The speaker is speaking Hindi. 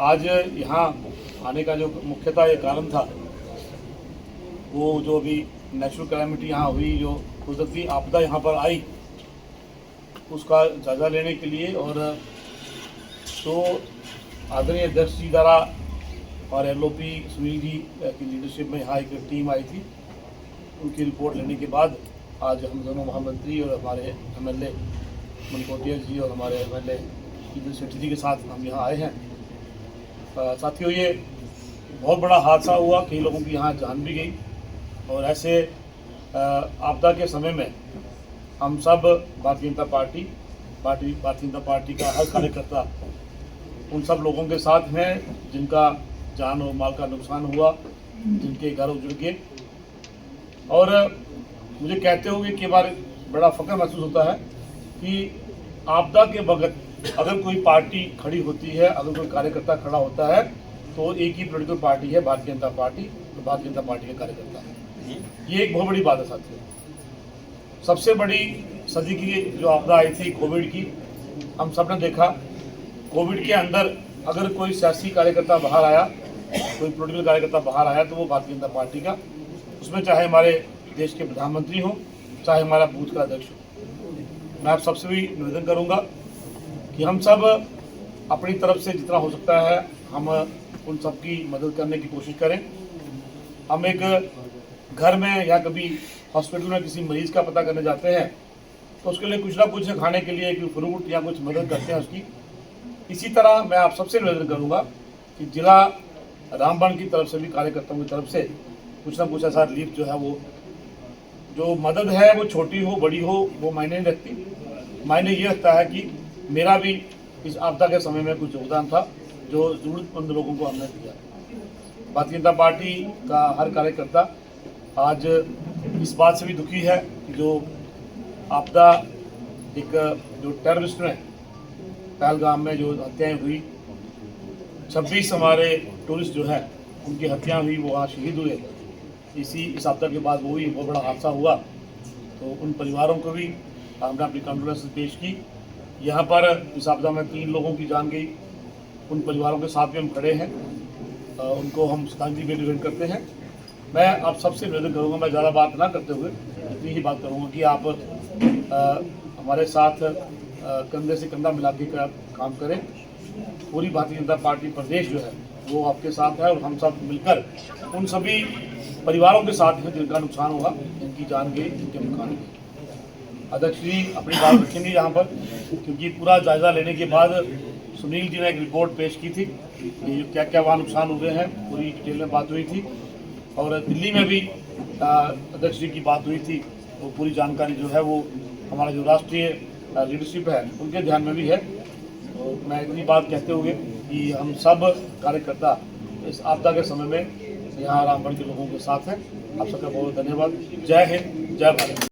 आज यहाँ आने का जो मुख्यतः ये कारण था, वो जो अभी नेचुरल कैलेमिटी यहाँ हुई, जो कुदरती आपदा यहाँ पर आई, उसका जायजा लेने के लिए और तो आदरणीय अध्यक्ष जी द्वारा और एलओपी सुनील जी की लीडरशिप में यहाँ एक टीम आई थी। उनकी रिपोर्ट लेने के बाद आज हम दोनों महामंत्री और हमारे एमएलए मनकोटिया जी और हमारे एमएलए ईदल शेट्टी जी के साथ हम यहाँ आए हैं। साथियों, ये बहुत बड़ा हादसा हुआ, कई लोगों की यहाँ जान भी गई और ऐसे आपदा के समय में हम सब भारतीय जनता पार्टी का हर कार्यकर्ता उन सब लोगों के साथ हैं जिनका जान और माल का नुकसान हुआ, जिनके घर उजड़ गए। और मुझे कहते हुए कई बार बड़ा फख्र महसूस होता है कि आपदा के वक्त अगर कोई पार्टी खड़ी होती है, अगर कोई कार्यकर्ता खड़ा होता है, तो एक ही पॉलिटिकल पार्टी है भारतीय जनता पार्टी, तो भारतीय जनता पार्टी के कार्यकर्ता है। ये एक बहुत बड़ी बात है साथियों। सबसे बड़ी सदी की जो आपदा आई थी कोविड की, हम सब ने देखा कोविड के अंदर अगर कोई सियासी कार्यकर्ता बाहर आया, कोई पॉलिटिकल कार्यकर्ता बाहर आया, तो वो भारतीय जनता पार्टी का, उसमें चाहे हमारे देश के प्रधानमंत्री हो, चाहे हमारा बूथ का अध्यक्ष हो। मैं आप सबसे भी निवेदन करूंगा कि हम सब अपनी तरफ से जितना हो सकता है हम उन सब की मदद करने की कोशिश करें। हम एक घर में या कभी हॉस्पिटल में किसी मरीज़ का पता करने जाते हैं तो उसके लिए कुछ ना कुछ खाने के लिए एक फ्रूट या कुछ मदद करते हैं उसकी। इसी तरह मैं आप सबसे निवेदन करूंगा कि जिला रामबन की तरफ से भी, कार्यकर्ताओं की तरफ से कुछ ना कुछ ऐसा रिलीफ जो है, वो जो मदद है वो छोटी हो बड़ी हो वो मायने नहीं रखती। मायने ये रखता है कि मेरा भी इस आपदा के समय में कुछ योगदान था जो ज़रूरतमंद लोगों को हमने दिया। भारतीय जनता पार्टी का हर कार्यकर्ता आज इस बात से भी दुखी है कि जो आपदा, एक जो टेररिस्ट ने पहलगाम में जो हत्याएं हुई, 26 हमारे टूरिस्ट जो हैं उनकी हत्या हुई, वो वहाँ शहीद हुए। इस आपदा के बाद वो भी बहुत बड़ा हादसा हुआ, तो उन परिवारों को भी हमने अपनी कंडोलेंस पेश की। यहाँ पर इस आपदा में 3 लोगों की जान गई, उन परिवारों के साथ भी हम खड़े हैं, उनको हम श्रद्धांजलि भी निवेदन करते हैं। मैं आप सबसे निवेदन करूँगा, मैं ज़्यादा बात ना करते हुए इतनी ही बात करूँगा कि आप हमारे साथ कंधे से कंधा मिला के काम करें। पूरी भारतीय जनता पार्टी प्रदेश जो है वो आपके साथ है और हम सब मिलकर उन सभी परिवारों के साथ हैं जिनका नुकसान हुआ, जिनकी जान गई, जिनके मकान गए। अध्यक्ष जी अपनी बात रखेंगे यहाँ पर, क्योंकि पूरा जायजा लेने के बाद सुनील जी ने एक रिपोर्ट पेश की थी कि क्या क्या वहाँ नुकसान हुए हैं, पूरी डिटेल में बात हुई थी। और दिल्ली में भी अध्यक्ष जी की बात हुई थी, तो पूरी जानकारी जो है वो हमारा जो राष्ट्रीय लीडरशिप है उनके ध्यान में भी है। तो मैं इतनी बात कहते हुए कि हम सब कार्यकर्ता इस आपदा के समय में यहाँ रामबन के लोगों के साथ हैं। आप सबका बहुत धन्यवाद। जय हिंद, जय भारत।